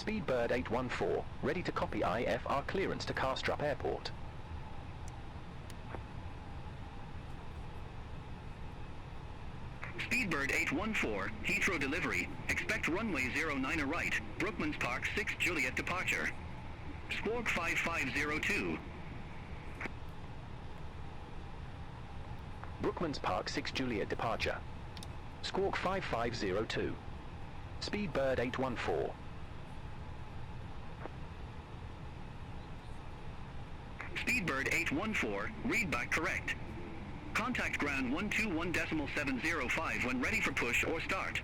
Speedbird 814, ready to copy IFR clearance to Kastrup Airport. Speedbird 814, Heathrow delivery. Expect runway 09 right, Brookmans Park 6 Juliet departure. Squawk 5502. Brookmans Park 6 Juliet departure. Squawk 5502. Speedbird 814. Speedbird 814, read back correct. Contact ground 121.705 when ready for push or start.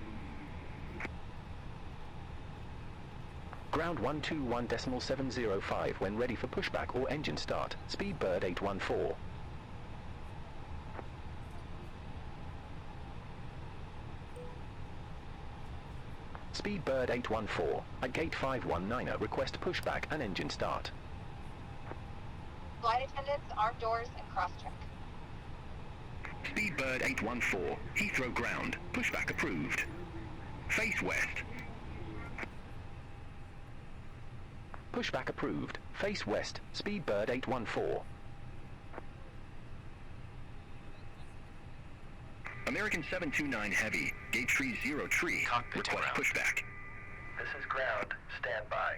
Ground 121.705 when ready for pushback or engine start. Speedbird 814. Speedbird 814, at gate 519, request pushback and engine start. Flight attendants, armed doors, and cross-check. Speedbird 814, Heathrow ground, pushback approved. Face west. Pushback approved, face west, Speedbird 814. American 729 Heavy, gate 303, Cockpit request ground. pushback. This is ground. Stand by.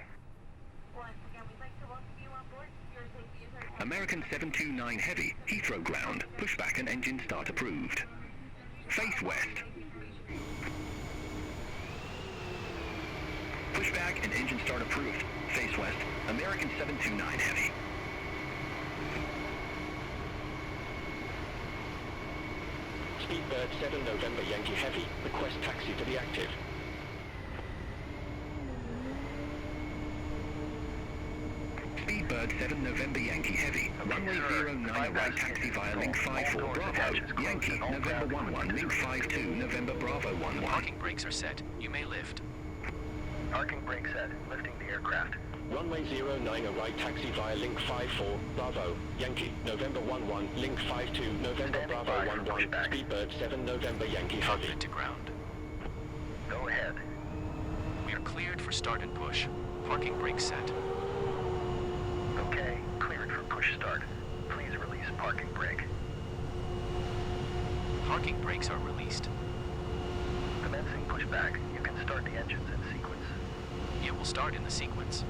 Once again, we'd like to welcome you on board. Your safety is our American 729 Heavy, Heathrow ground, pushback and engine start approved. Face west. Pushback and engine start approved. Face west, American 729 Heavy. Speedbird 7 November Yankee Heavy, request taxi to be active. Speedbird 7 November Yankee Heavy, runway 09 right taxi via link 54 Bravo, Yankee, November 11, link 52, November Bravo 11. Parking brakes are set, you may lift. Parking brake set. Lifting the aircraft. Runway 09 right taxi via link 54 Bravo, Yankee, November 11, link 52, November Standing Bravo by for 11, pushback. Speedbird 7 November Yankee Heavy. Cockpit to ground. Go ahead. We are cleared for start and push. Parking brakes set. Okay, cleared for push start. Please release parking brake. Parking brakes are released. Commencing pushback. You can start the engines in sequence. It will start in the sequence.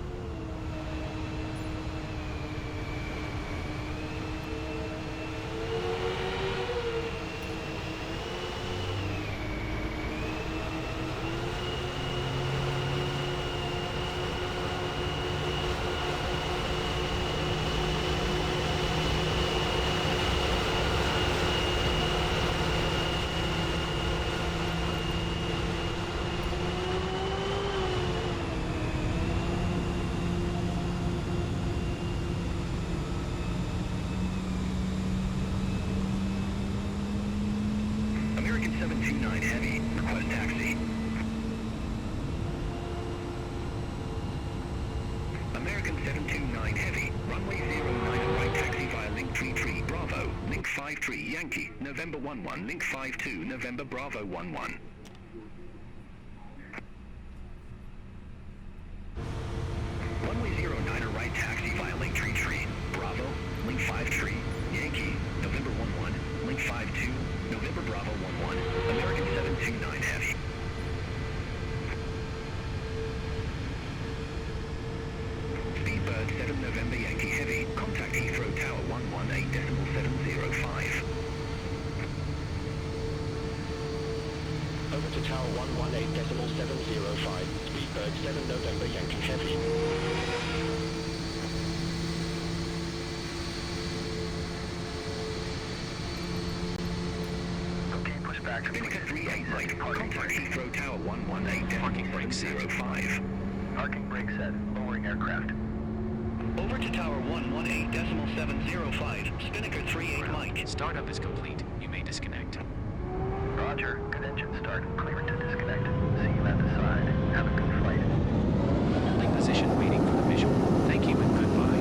American 729 Heavy, request taxi. American 729 Heavy, runway 09 right taxi via link 33 Bravo, link 53 Yankee, November 11, link 52 November Bravo 11. Runway 09 right taxi via link 33 Bravo, link 53 Yankee, November 11, link 52 November Bravo 11, American 729 Heavy. Speedbird 7 November Yankee Heavy, contact Heathrow Tower 118.705. Over to Tower 118.705, Speedbird 7 November Yankee Heavy. Okay, pushback. Spinnaker 38 right, contact Heathrow Tower 118.705. Parking brake set. Lowering aircraft. Over to Tower 118.705, Spinnaker 38 Mike. Startup is complete. You may disconnect. Roger. Good engine start. Clear to disconnect. See you at the side. Have a good flight. Holding position waiting for the visual. Thank you and goodbye.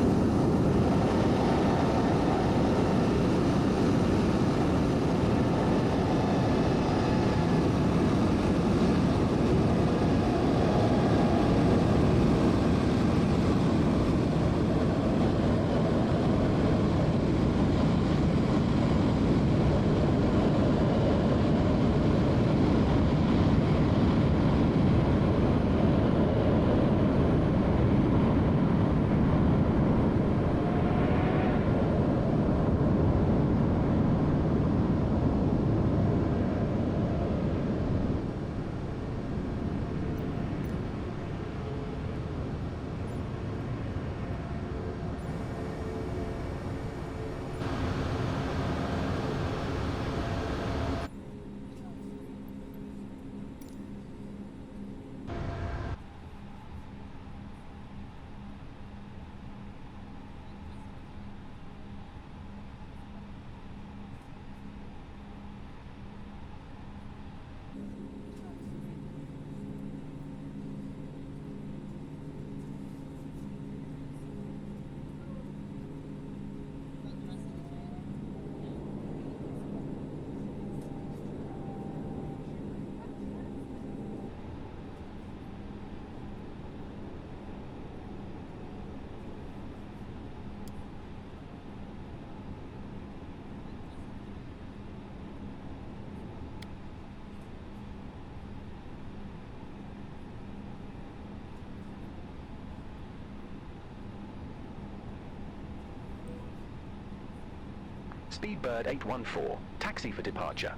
Speedbird 814, taxi for departure.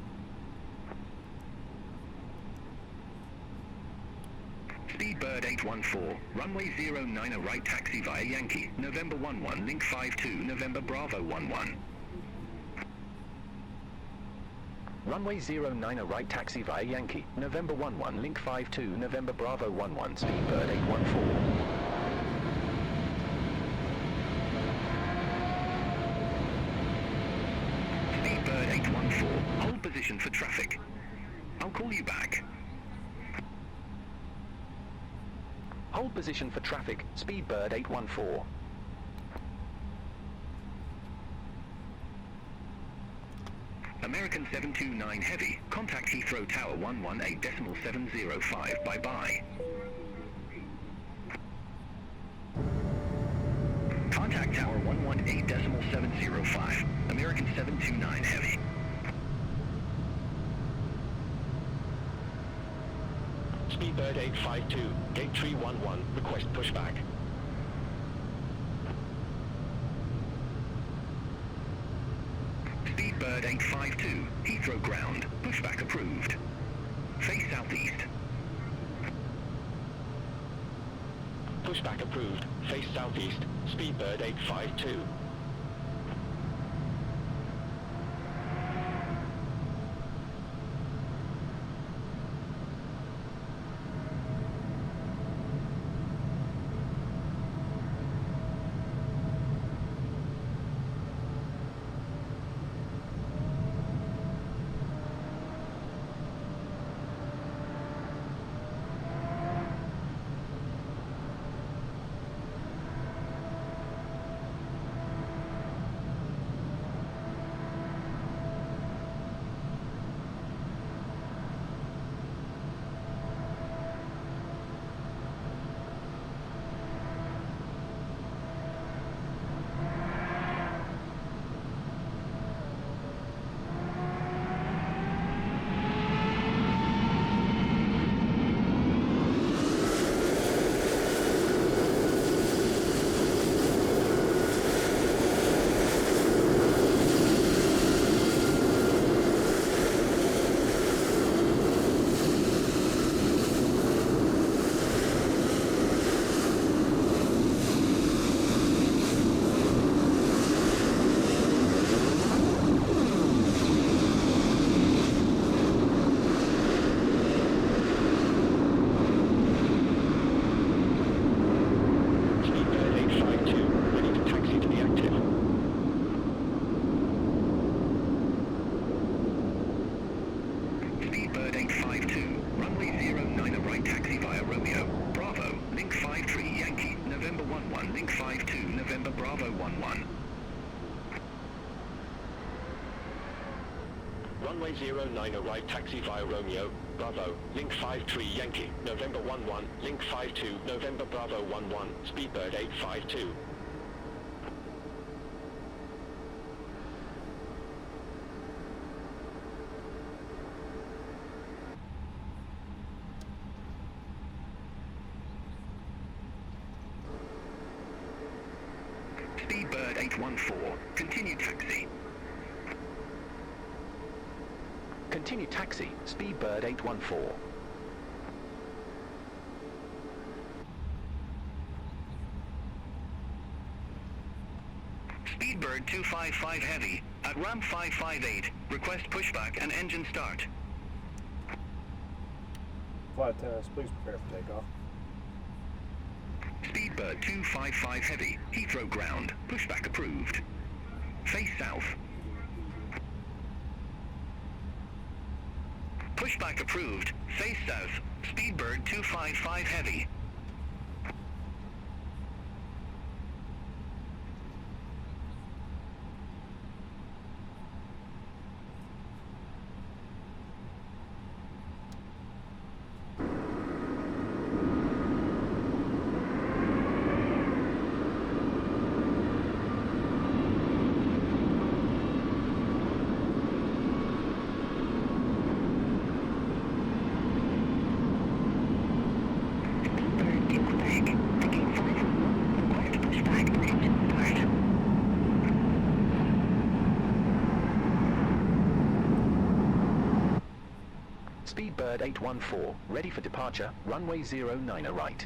Speedbird 814, runway 09 right taxi via Yankee, November 11, link 52, November Bravo 11. Runway 09 right taxi via Yankee, November 11, link 52, November Bravo 11, Speedbird 814. Speedbird 814, hold position for traffic. I'll call you back. Hold position for traffic, Speedbird 814. American 729 Heavy, contact Heathrow Tower 118.705, bye-bye. Contact Tower 118.705, American 729 Heavy. Speedbird 852, gate 311, request pushback. Speedbird 852, Heathrow ground, pushback approved. Face southeast. Pushback approved, face southeast, Speedbird 852. Runway 09 right taxi via Romeo, Bravo, link 53 Yankee, November 11, link 52, November Bravo 11, Speedbird 852. Speedbird 814, continue taxi. Continue taxi, Speedbird 814. Speedbird 255 Heavy, at ramp 558, request pushback and engine start. Flight attendants, please prepare for takeoff. Speedbird 255 Heavy, Heathrow ground, pushback approved. Face south. Pushback approved, face south, Speedbird 255 Heavy. Speedbird 814, ready for departure, runway 09 right.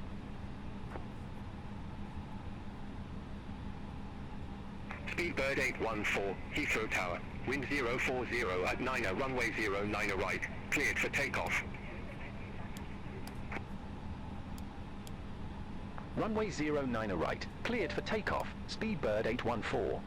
Speedbird 814, Heathrow Tower, wind 040 at 9 runway 09 right, cleared for takeoff. Runway 09 right, cleared for takeoff, Speedbird 814.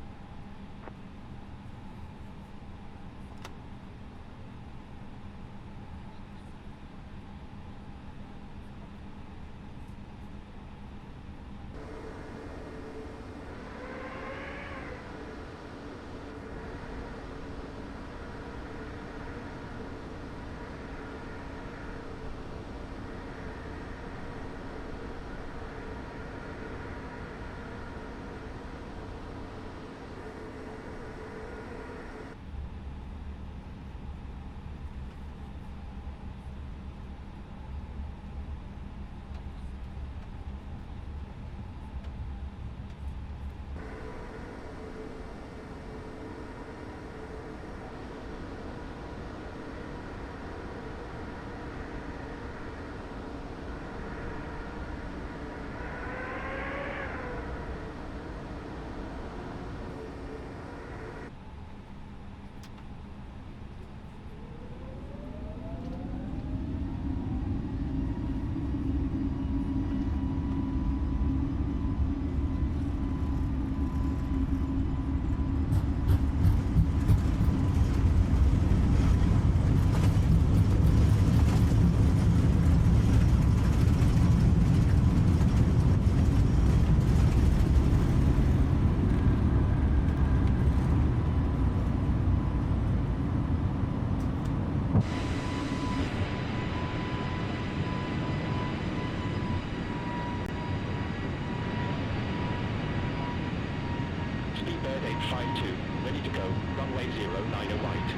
Speedbird 852, ready to go, runway 09 right.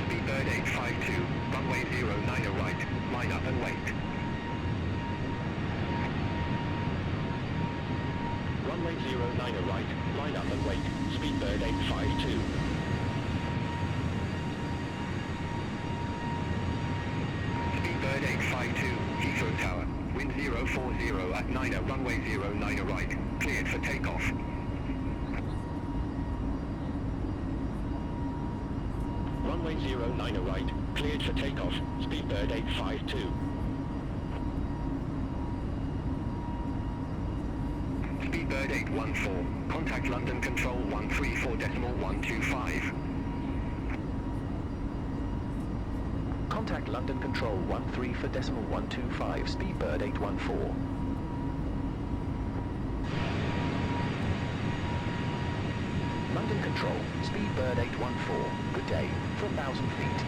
Speedbird 852, runway 09 right, line up and wait. Runway 09 right, line up and wait, Speedbird 852. Speedbird 852, Heathrow Tower, wind 040 at 9 runway 09 right, cleared for takeoff. Runway 09 right, cleared for takeoff, Speedbird 852. Speedbird 814, contact London Control 134.125. Contact London Control 134.125, Speedbird 814. London Control, Speedbird 814, good day, for 1,000 feet.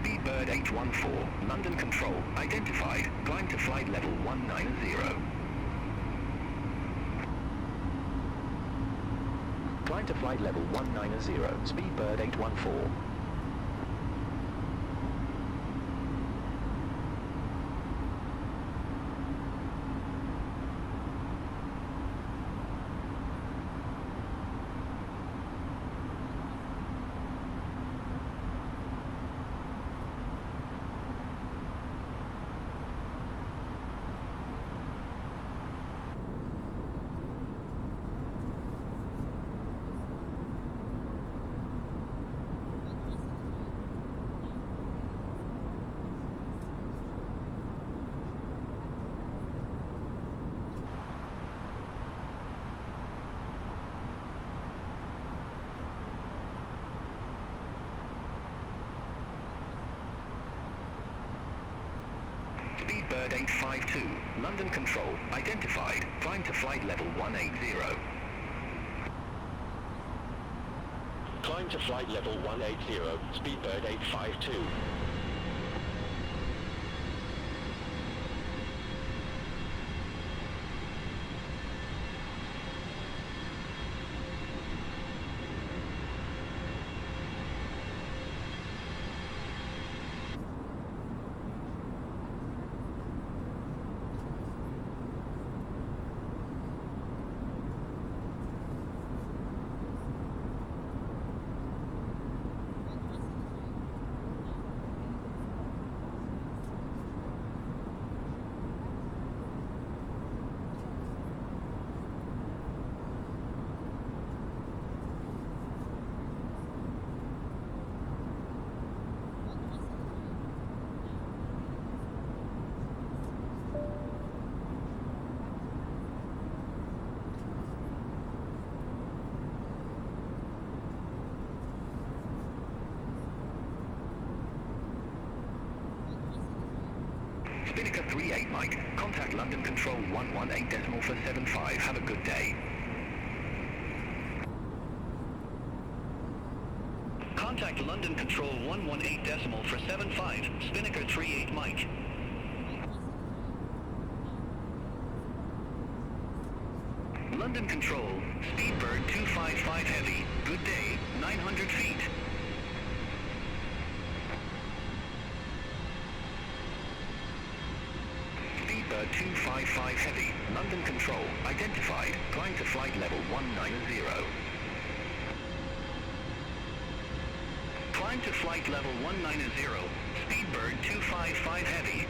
Speedbird 814, London Control, identified, climb to flight level 190. Climb to flight level 190, Speedbird 814. Speedbird 852, London Control, identified, climb to flight level 180. Climb to flight level 180, Speedbird 852. 38 Mike. Contact London Control 118 decimal for 75. Have a good day. Contact London Control 118 decimal for 75. Spinnaker 38 Mike. London Control, Speedbird 255 Heavy. Good day, 900 feet. Speedbird 255 Heavy, London Control, identified, climb to flight level 190. Climb to flight level 190, Speedbird 255 Heavy.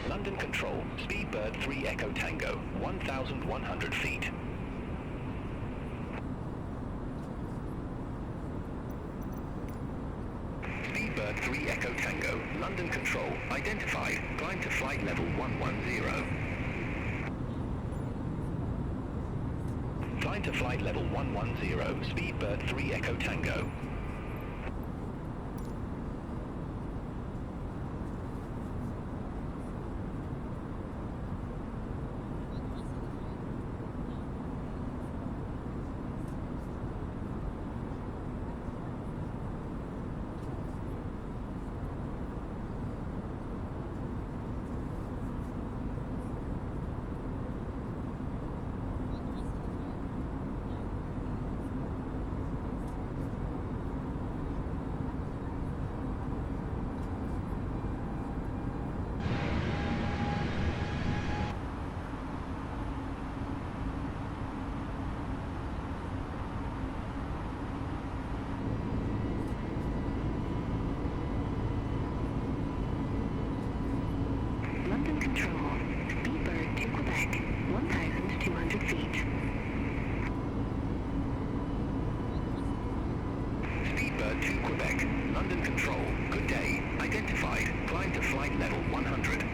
London Control, Speedbird 3 Echo Tango, 1,100 feet. Speedbird 3 Echo Tango, London Control, identified, climb to flight level 110. Climb to flight level 110, Speedbird 3 Echo Tango. London Control, Speedbird to Quebec, 1,200 feet. Speedbird to Quebec, London Control, good day, identified, climb to flight level 100.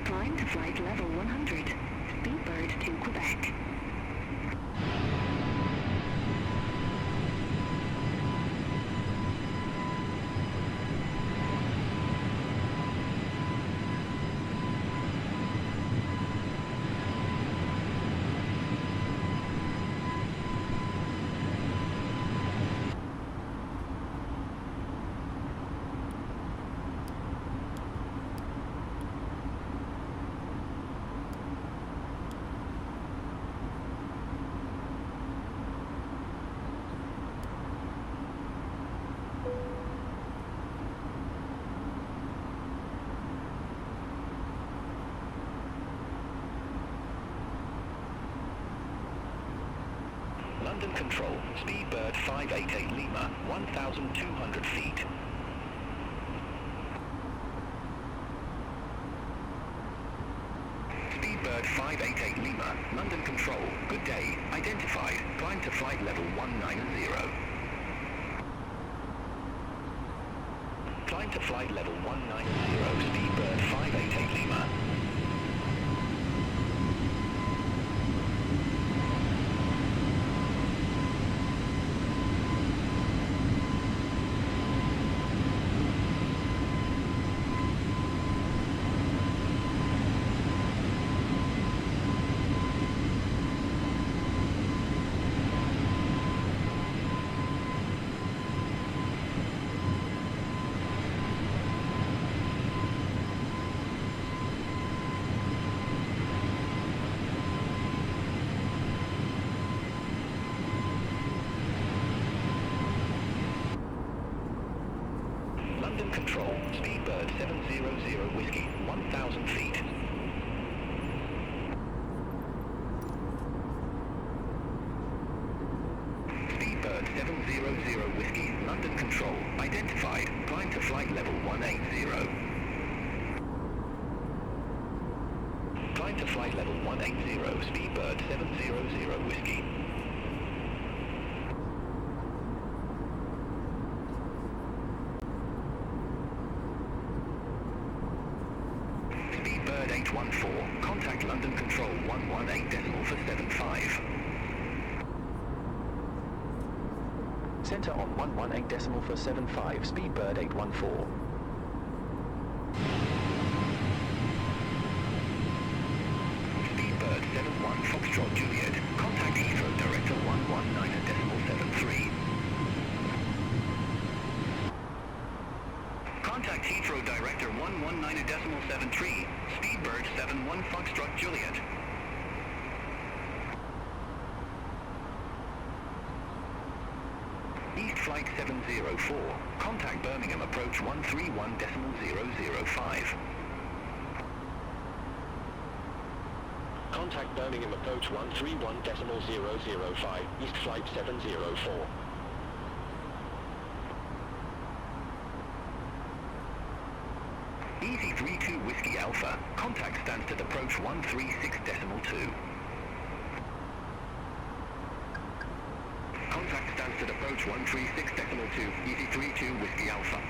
Climb to flight level 100, Speedbird to Quebec. London Control, Speedbird 588 Lima, 1,200 feet. Speedbird 588 Lima, London Control, good day, identified, climb to flight level 190. Climb to flight level 190, Speedbird 588 Lima. London Control, Speedbird 700 Whiskey, 1,000 feet. identified. Climb to flight level 180. Climb to flight level 180, Speedbird 700 Whiskey. Speedbird 814, contact London Control 118.75. Center on 118.75, Speedbird 814. Speedbird 71 Foxtrot Juliet, contact Heathrow Director 119.73. Contact Heathrow Director 119.73, Speedbird 71 Foxtrot Juliet. East Flight 704, contact Birmingham approach 131.005. Contact Birmingham approach 131.005, East Flight 704. Easy 32 Whiskey Alpha, contact Stansted approach 136.2. Contact Stansted approach 136.2, Easy 32 Whiskey Alpha.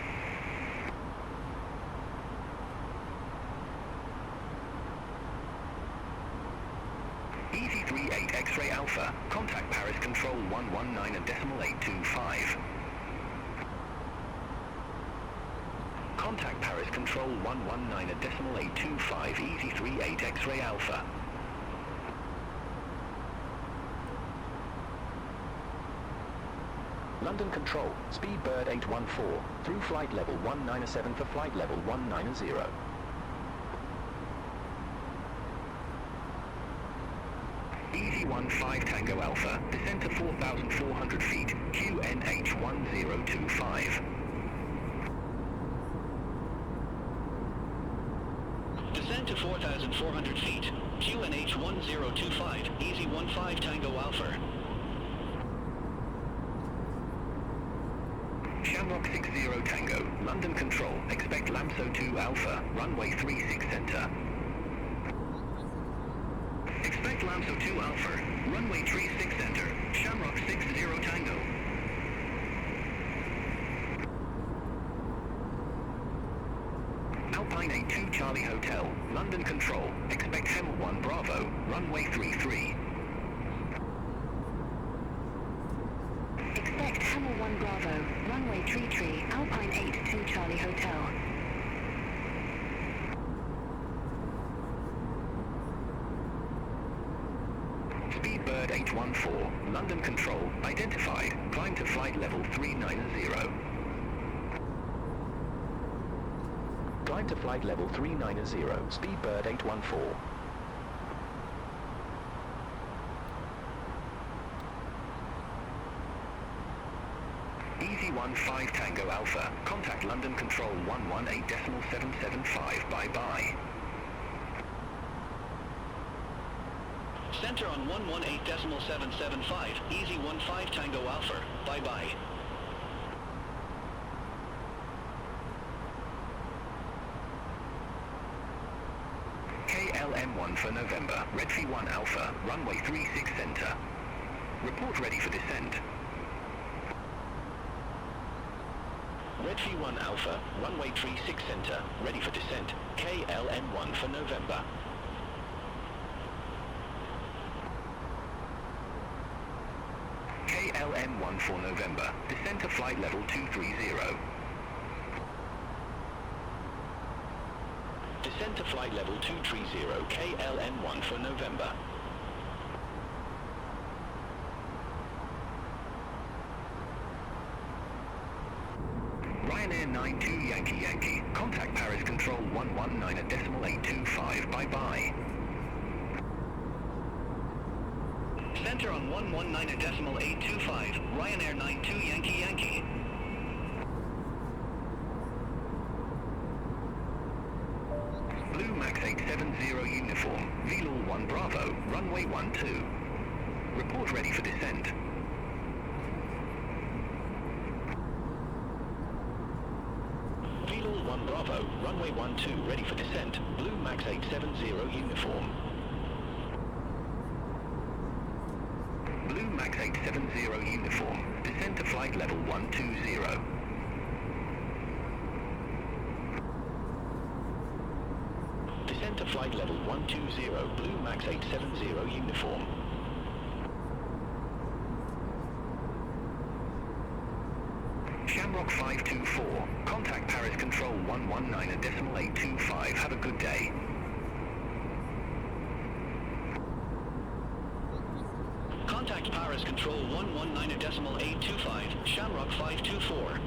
Easy 38 X-Ray Alpha, contact Paris Control 119.825. Contact Paris Control 119.825, Easy 38 X-Ray Alpha. London Control, Speedbird 814, through flight level 197 for flight level 190. Easy 15 Tango Alpha, descend to 4,400 feet, QNH 1025. Descend to 4,400 feet, QNH 1025, Easy 15 Tango Alpha. Shamrock 60 Tango, London Control, expect Lamso 2 Alpha, runway 36 center. Expect Lamso 2 Alpha, runway 36 center, Shamrock 60 Tango. Alpine 82 Charlie Hotel, London Control, expect Hemel 1 Bravo, runway 33. Expect Hamel 1 Bravo, runway 33, Alpine 82 Charlie Hotel. Speedbird 814, London Control, identified, climb to flight level 390. Climb to flight level 390, Speedbird 814. Easy 15 Tango Alpha, contact London Control 118.775, bye-bye. Center on 118.775, Easy 15 Tango Alpha, bye-bye. KLM1 for November, Redfee 1 Alpha, runway 36 center. Report ready for descent. Redfee 1 Alpha, runway 36 center, ready for descent. KLM1 for November. KLM1 for November, descend to flight level 230. Descend to flight level 230, KLM1 for November. Ryanair 92 Yankee Yankee, contact Paris Control 119.825, bye-bye. Center on 119.825, Ryanair 92 Yankee Yankee. Blue Max 870 uniform, VLOR 1 Bravo, runway 12. Report ready for descent. Bravo, runway 12 ready for descent. Blue Max 870 uniform. Blue Max 870 uniform. Descent to flight level 120. Descent to flight level 120, Blue Max 870 uniform. Shamrock 524, contact Paris Control 119.825, have a good day. Contact Paris Control 119.825, Shamrock 524.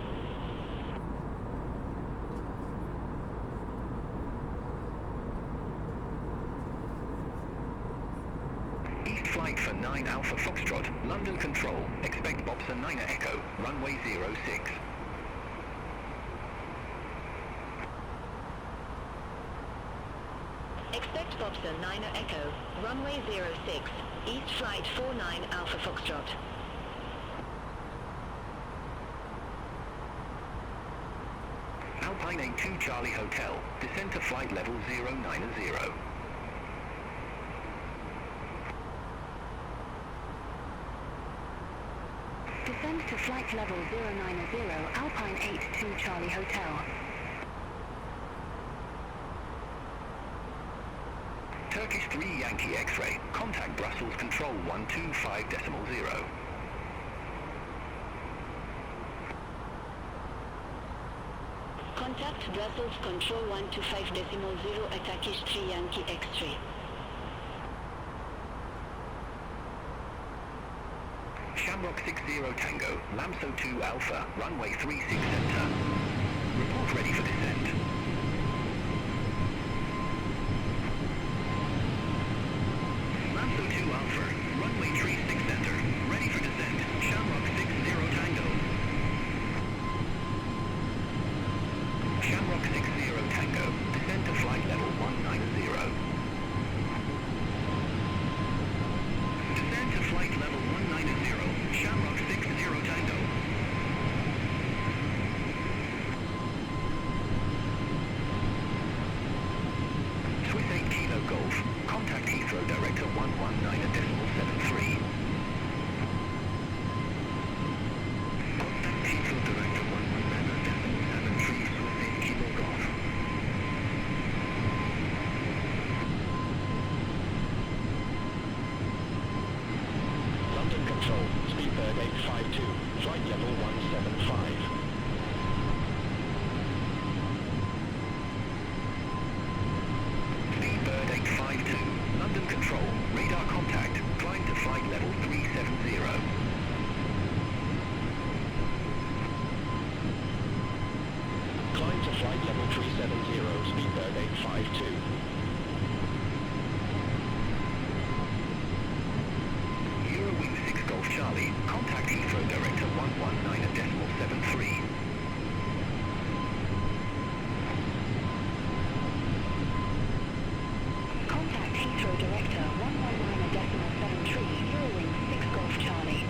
East flight for 9 Alpha Foxtrot, London Control, expect Bobson 9 Echo, runway 06. Expect Bobson 9 Echo, runway 06, East flight 49 Alpha Foxtrot. Alpine A2 Charlie Hotel, descent to flight level 090. Descend to flight level 090, Alpine 82 Charlie Hotel. Turkish 3 Yankee X-ray, contact Brussels Control 125.0. Contact Brussels Control 125.0 at Turkish 3 Yankee X-ray. Shamrock 60 Tango, Lamso 2 Alpha, runway 36 center. Report ready for descent. Lamso 2 Alpha, runway 36 center, ready for descent. Shamrock 60 Tango. Shamrock 60 Tango, descent to flight level 190. Descend to flight level 190, Shamrock 60 Tango. Swiss 8 Kilo Golf, contact Heathrow Director 119.73. Contact Heathrow Director 119.73, Swiss 8 Kilo Golf. London Control, Speedbird 852, flight level 175. Speedbird 852, London Control, radar contact, climb to flight level 370. Climb to flight level 370, Speedbird 852. Eurowing 6 Golf Charlie, contact Heathrow Director 119.73. Contact Heathrow Director 119.73, Eurowing 6 Golf Charlie.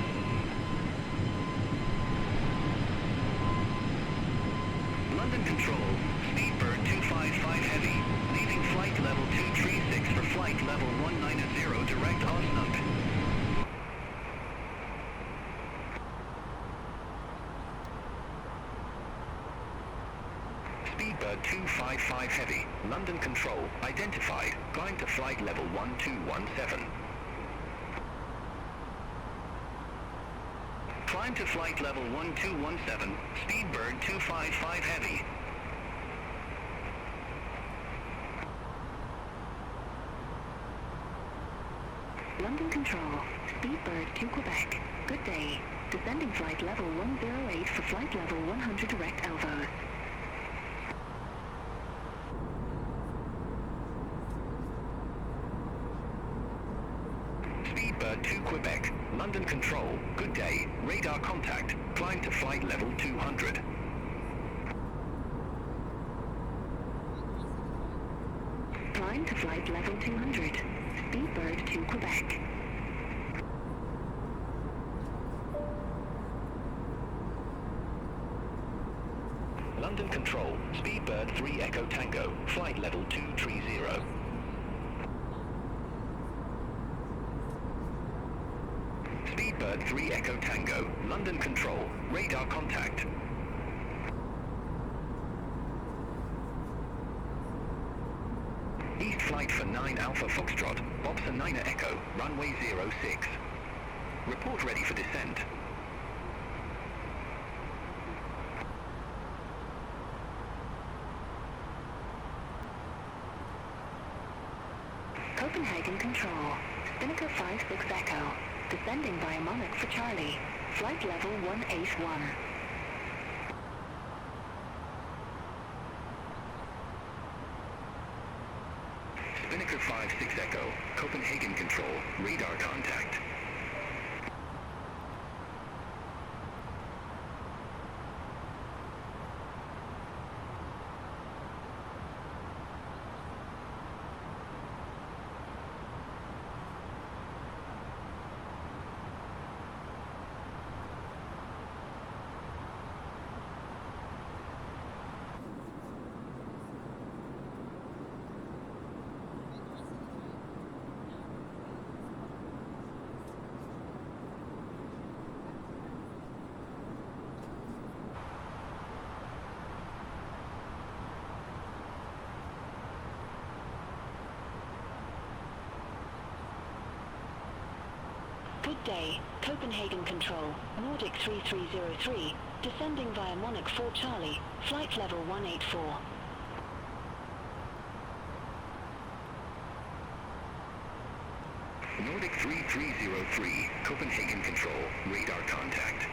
London Control, Speedbird 255 Heavy, leaving flight level 236 for flight level 190 direct Osnabrück. Speedbird 255 Heavy, London Control, identified, climb to flight level 1217. Climb to flight level 1217, Speedbird 255 Heavy. London Control, Speedbird to Quebec. Good day. Descending flight level 108 for flight level 100 direct Elbows. Speedbird to Quebec, London Control, good day, radar contact, climb to flight level 200. Climb to flight level 200. Speedbird to Quebec. London Control, Speedbird 3 Echo Tango, flight level 230. Speedbird 3 Echo Tango, London Control, radar contact. East flight for 9 Alpha Foxtrot, Bobson 9 Echo, runway 06. Report ready for descent. Copenhagen Control, Spinnaker 56 Echo, descending via Monarch for Charlie, flight level 181. Spinnaker 56 Echo, Copenhagen Control, radar contact. Good day, Copenhagen Control, Nordic 3303, descending via Monarch 4 Charlie, flight level 184. Nordic 3303, Copenhagen Control, radar contact.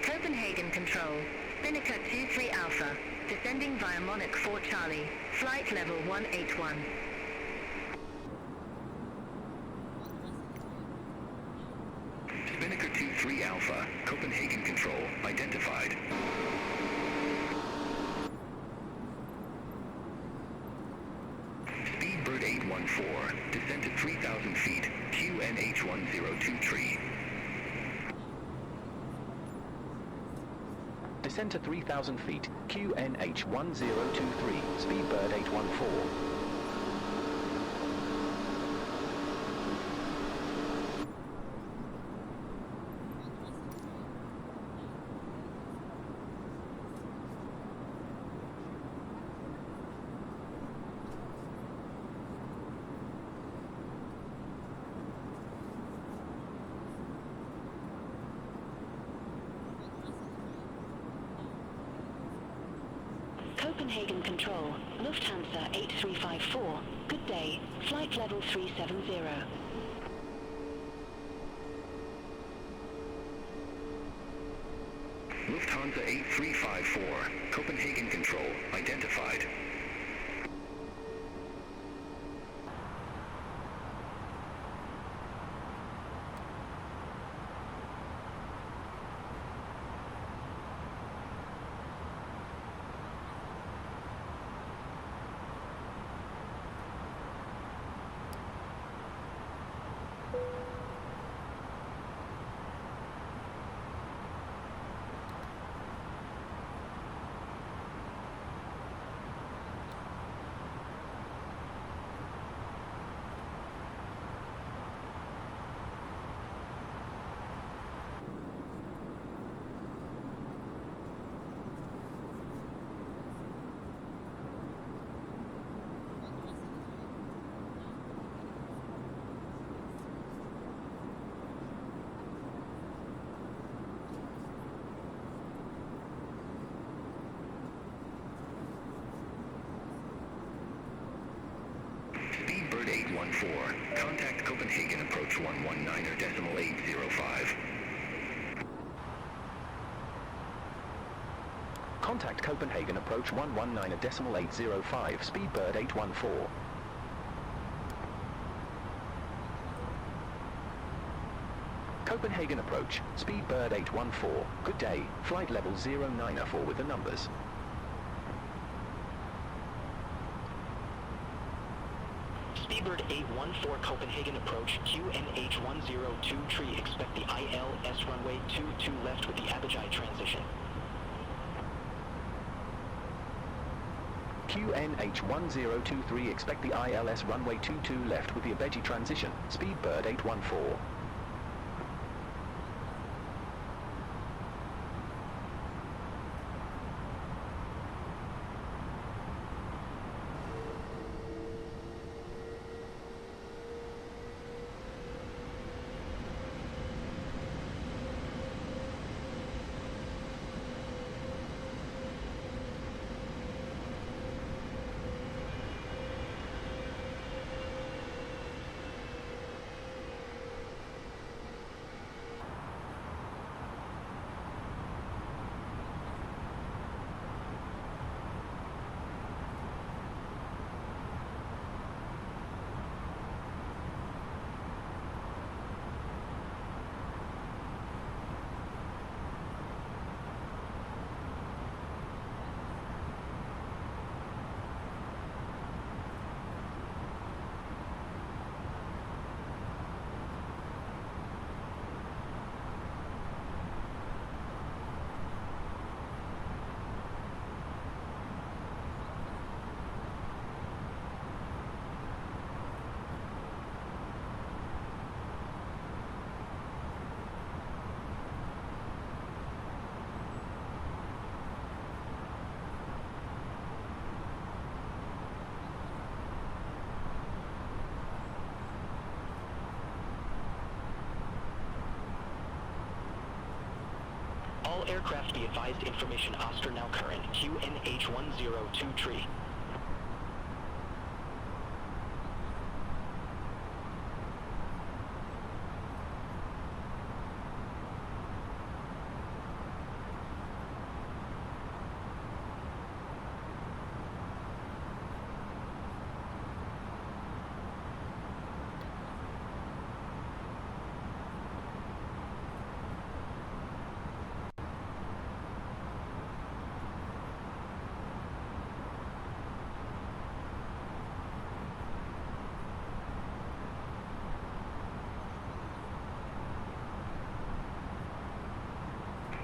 Copenhagen Control, Spinnaker 23 Alpha, descending via Monarch 4 Charlie, flight level 181. Spinnaker 23 Alpha, Copenhagen Control, identified. Speedbird 814, descent at 3,000 feet, QNH1023. Descent to 3,000 feet, QNH1023, Speedbird 814. Copenhagen Control, Lufthansa 8354, good day, flight level 370. Lufthansa 8354, Copenhagen Control, identified. A320-814. Contact Copenhagen approach 119.805. Contact Copenhagen approach 119.805, Speedbird 814. Copenhagen approach, Speedbird 814. Good day, flight level 094 with the numbers. Speedbird 814 Copenhagen approach, QNH102 expect the ILS runway 22 left with the Abidjan transition. QNH1023 expect the ILS runway 22 left with the Abidjan transition, Speedbird 814. All aircraft be advised information Oscar now current, QNH102.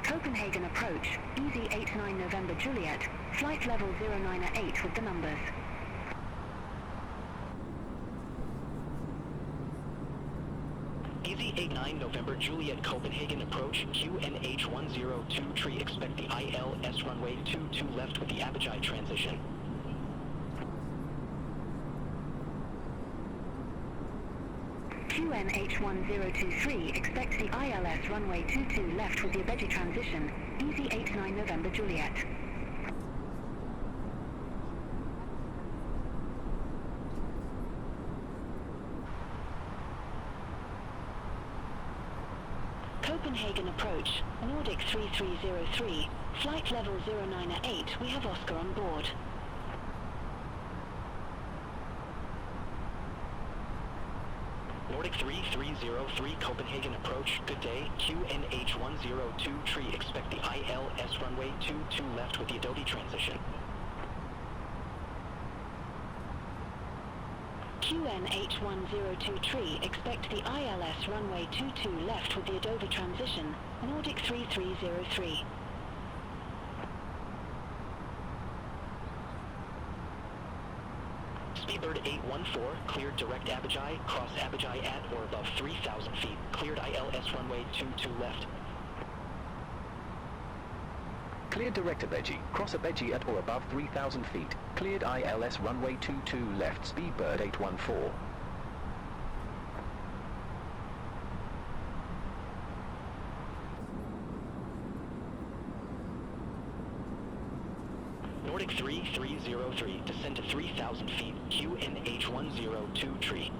Copenhagen approach, Easy 89 November Juliet, flight level 098 with the numbers. Easy 89 November Juliet Copenhagen approach, QNH102 expect the ILS runway 22 left with the Abidjan transition. QNH1023 expect the ILS runway 22 left with the Abidjan transition, Easy 89 November Juliet. Copenhagen approach, Nordic 3303, flight level 098, we have Oscar on board. Nordic 3303 Copenhagen approach, good day, QNH102 expect the ILS runway 22 left with the Adobe transition. QNH1023 expect the ILS runway 22 left with the Adobe transition, Nordic 3303. Speedbird 814, cleared direct Abidjan, cross Abidjan at or above 3,000 feet, cleared ILS runway 22 left. Cleared direct Abidjan, cross Abidjan at or above 3,000 feet, cleared ILS runway 22 left, Speedbird 814. Nordic 3303, descend to 3,000 feet, QNH102 tree.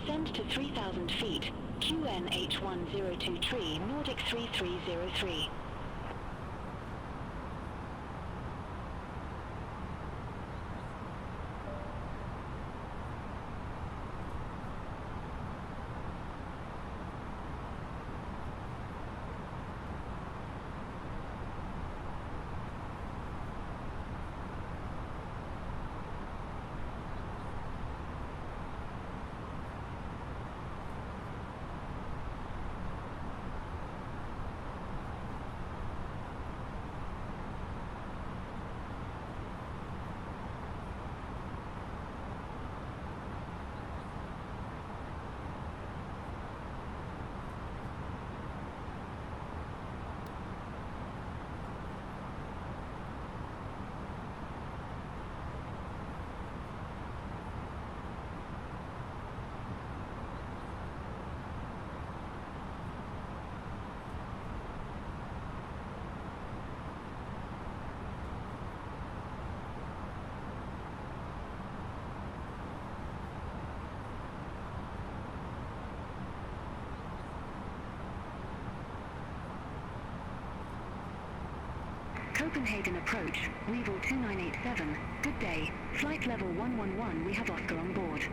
Descend to 3,000 feet. QNH102 tree, Nordic 3303. Copenhagen approach, Weevil 2987. Good day. Flight level 111, we have Oscar on board.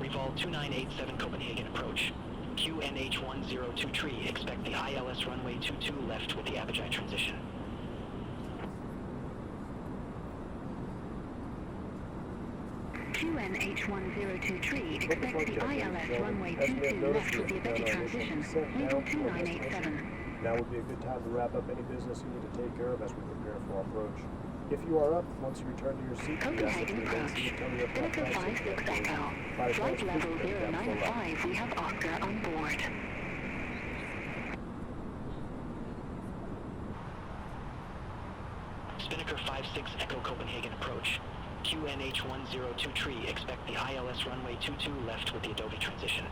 Revolve 2987 Copenhagen approach. QNH102 tree, expect the ILS runway 22 left with the Abadjai transition. QNH102 tree, expect the ILS runway 22 left with the Abadjai transition. Weevil 2987. Now would be a good time to wrap up any business you need to take care of as we prepare for our approach. If you are up, once you return to your seat, Copenhagen approach. Pinnacle 56 Echo. Flight level 095, we have Oscar on board. Spinnaker 56 Echo Copenhagen approach. QNH102 tree, expect the ILS runway 22 left with the Adobe transition.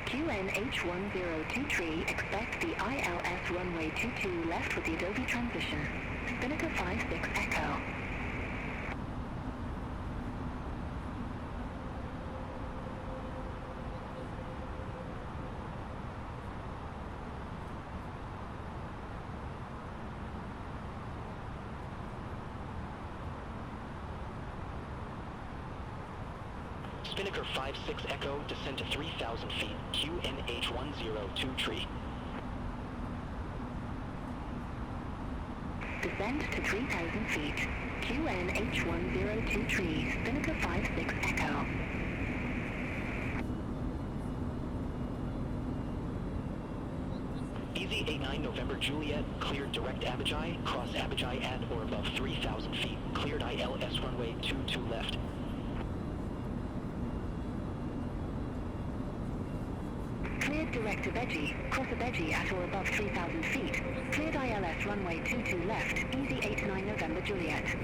QNH102 tree, expect the ILS runway 22 left with the Adobe transition. Spinnaker 56 Echo. Spinnaker 56 Echo, descend to 3,000 feet. QNH102 tree. Descend to 3,000 feet. QNH102 tree. Spinnaker 56 Echo. Easy 89 November Juliet, cleared direct Abadjai, cross Abadjai at or above 3,000 feet. Cleared ILS runway 22 left. Cleared direct Abadjai, cross Abadjai at or above 3,000 feet. Cleared ILS runway 22 left, easy 89 November Juliet.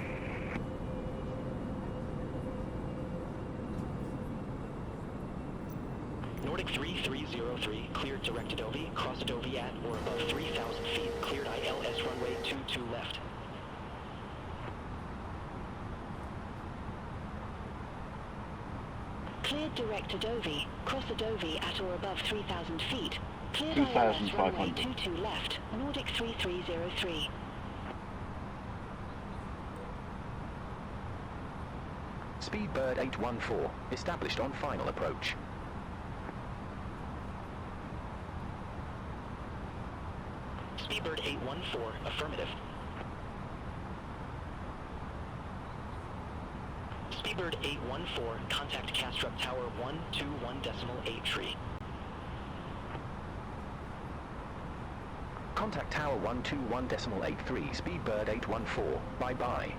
Nordic 3303, cleared direct Adobe, cross Adobe at or above 3,000 feet. Cleared ILS runway 22 left. Cleared direct Adobe, cross Adobe at or above 3,000 feet. Cleared ILS runway 22 left, Nordic 3303. Speedbird 814, established on final approach. Speedbird 814, affirmative. Speedbird 814, contact Kastrup Tower 121.8 tree. Contact Tower 121.83, Speedbird 814, bye-bye.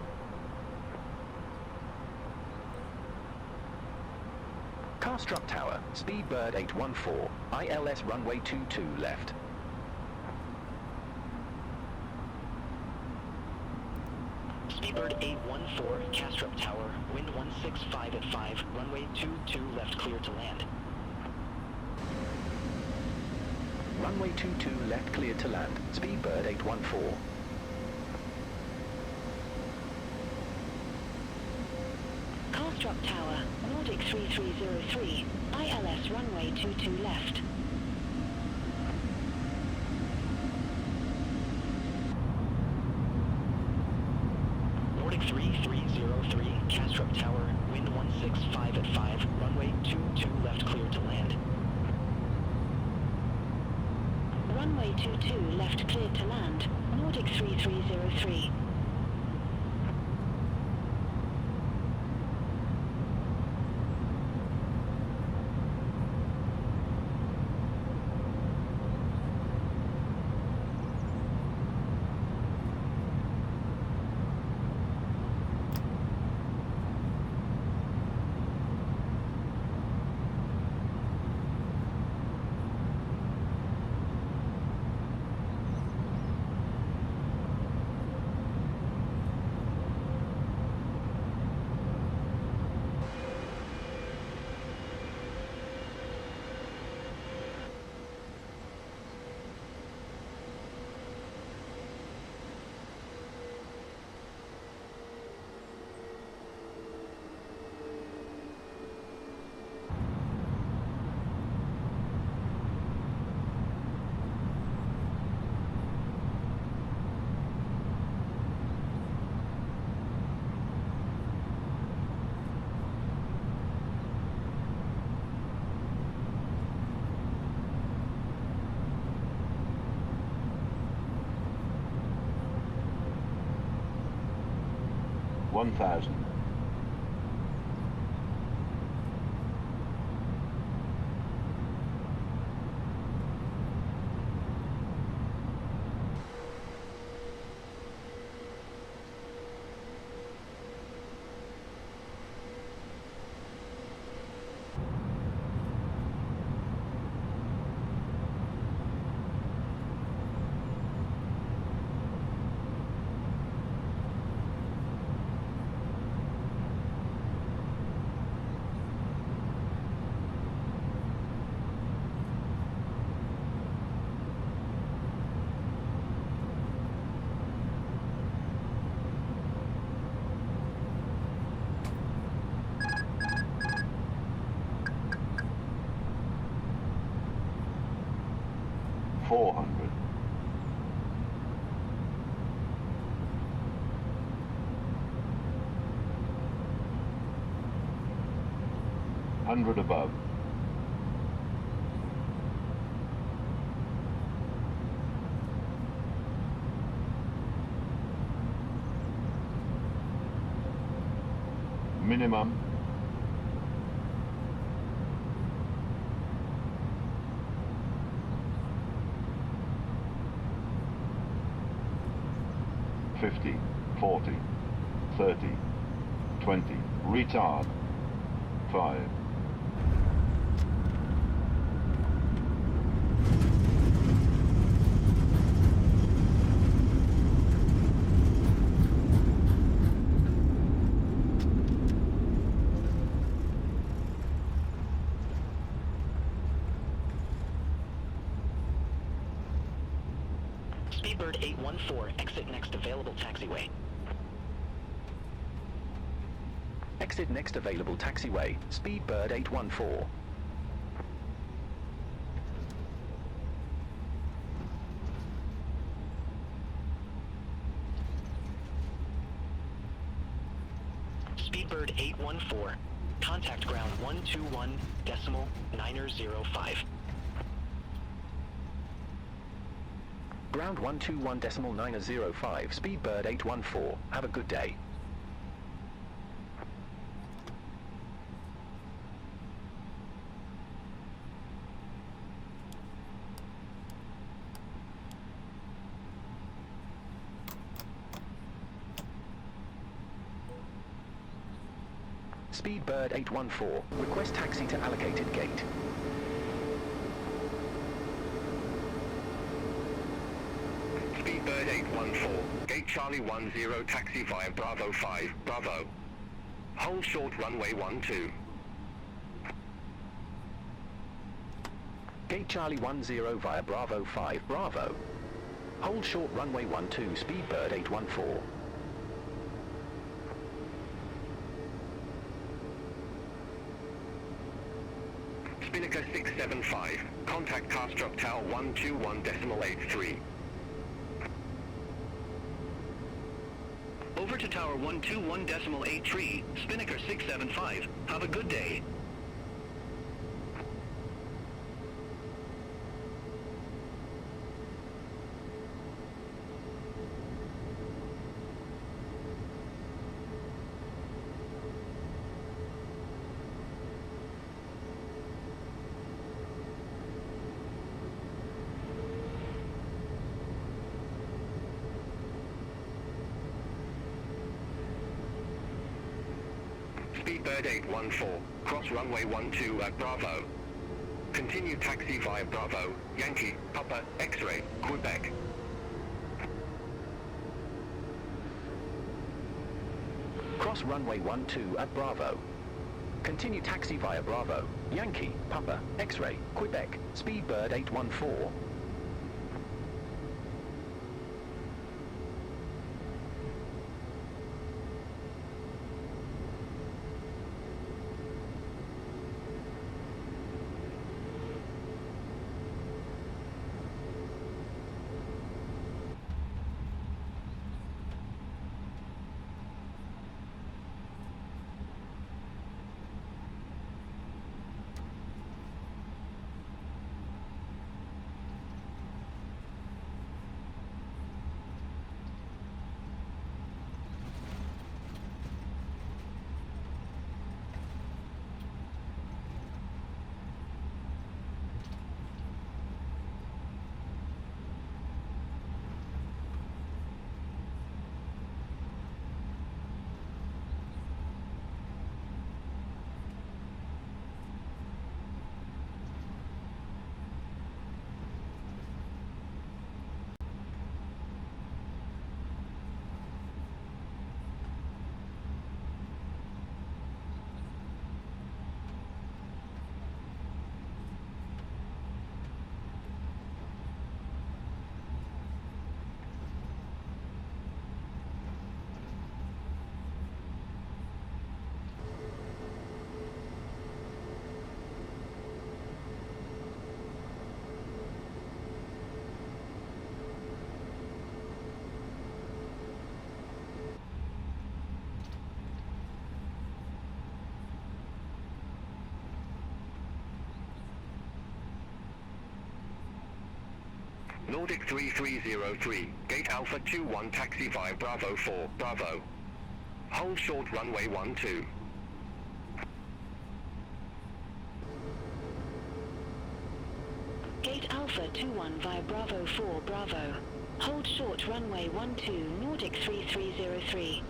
Kastrup Tower, Speedbird 814, ILS runway 22 left. Speedbird 814, Kastrup Tower, wind 165 at 5, runway 22 left, clear to land. Runway 22 left cleared to land. Speedbird 814. Kastrup Tower, Nordic 3303, ILS runway 22 left. Nordic 3303, Kastrup Tower, wind 165 at 5, runway 22 left clear to land. Runway 22 left cleared to land, Nordic 3303. $1,000. $400. $100 above. Minimum. $50, $40, $30, $20, retard, 5. Speedbird 814, exit next available taxiway. Exit next available taxiway. Speedbird 814. Speedbird 814, contact ground 121.905. Ground 121.905, Speedbird 814. Have a good day. Speedbird 814. Request taxi to allocated gate. Speedbird 814, gate Charlie 10, taxi via Bravo 5, Bravo. Hold short runway 12. Gate Charlie 10 via Bravo 5 Bravo. Hold short runway 12, Speedbird 814. Spinnaker 675, contact Kastrup Tower 121.83. Over to Tower 121.83, Spinnaker 675. Have a good day. Speedbird 814, cross runway 12 at Bravo. Continue taxi via Bravo, Yankee, Papa, X-ray, Quebec. Cross runway 12 at Bravo. Continue taxi via Bravo, Yankee, Papa, X-ray, Quebec, Speedbird 814. Nordic 3303, Gate Alpha 21 taxi via Bravo 4, Bravo. Hold short runway 12. Gate Alpha 21 via Bravo 4 Bravo. Hold short runway 12 Nordic 3303.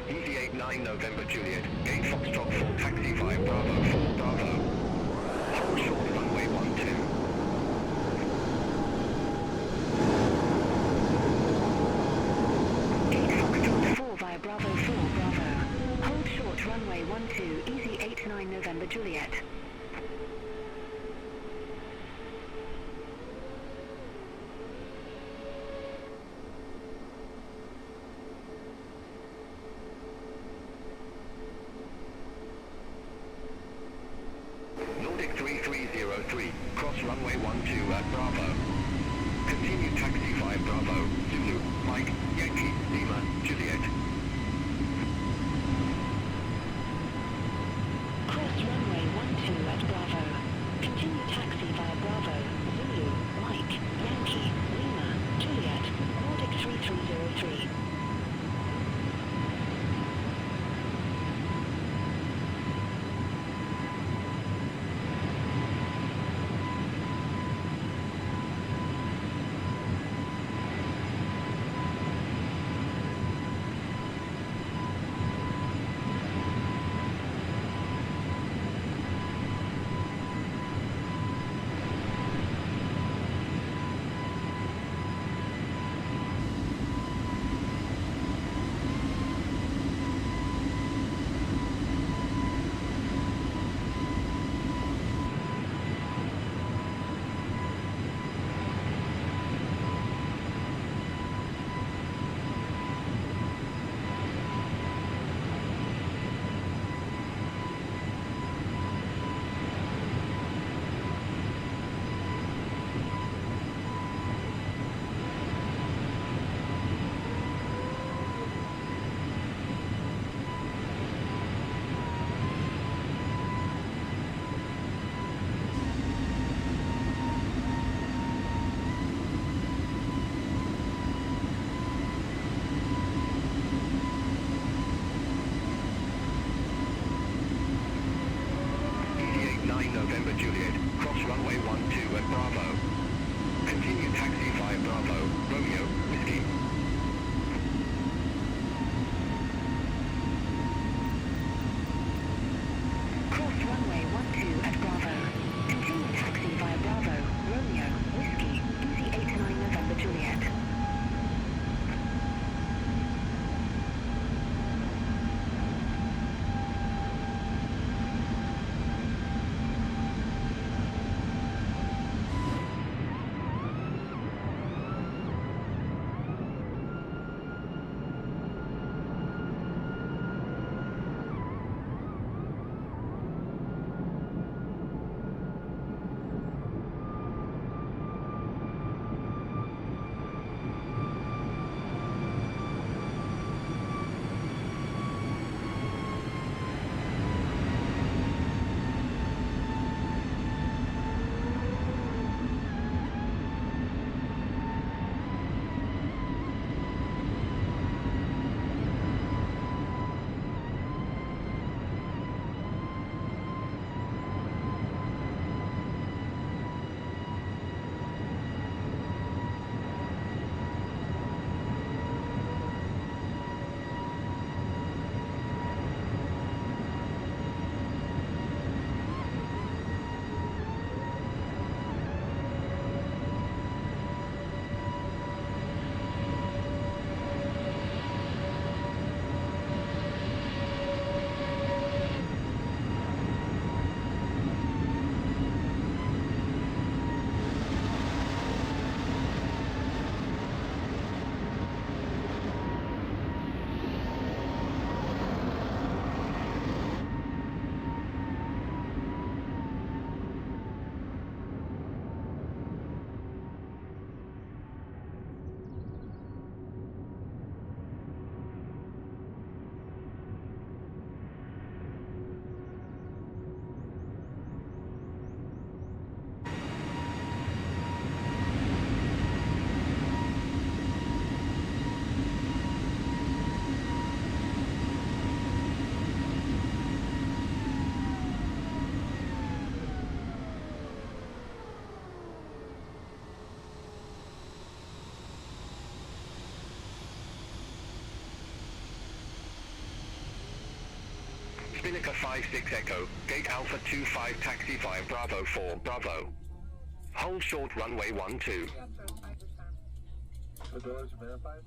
Easy 89 November Juliet, Gate Foxtrot 4 taxi via Bravo 4 Bravo. Hold short runway 12. Gate Foxtrot 4 via Bravo 4 Bravo. November Juliet. Nordic 3303, cross runway 12 at Bravo. Continue taxi via Bravo, Zulu, Mike, Yankee, Lima, Juliet. Cross runway 12 at Bravo. Continue taxi via Bravo, Zulu, Mike, Yankee, Lima, Juliet, Nordic 3303. November Juliet, cross runway 12 at Bravo. Continue taxi via Bravo, Romeo, Whiskey. Cross runway 12 at Bravo. Continue taxi via Bravo, Romeo, Whiskey, Easy 89 November Juliet. Spinnaker 56 Echo, gate Alpha 25 taxi via Bravo 4 Bravo. Hold short runway 12. The doors verified?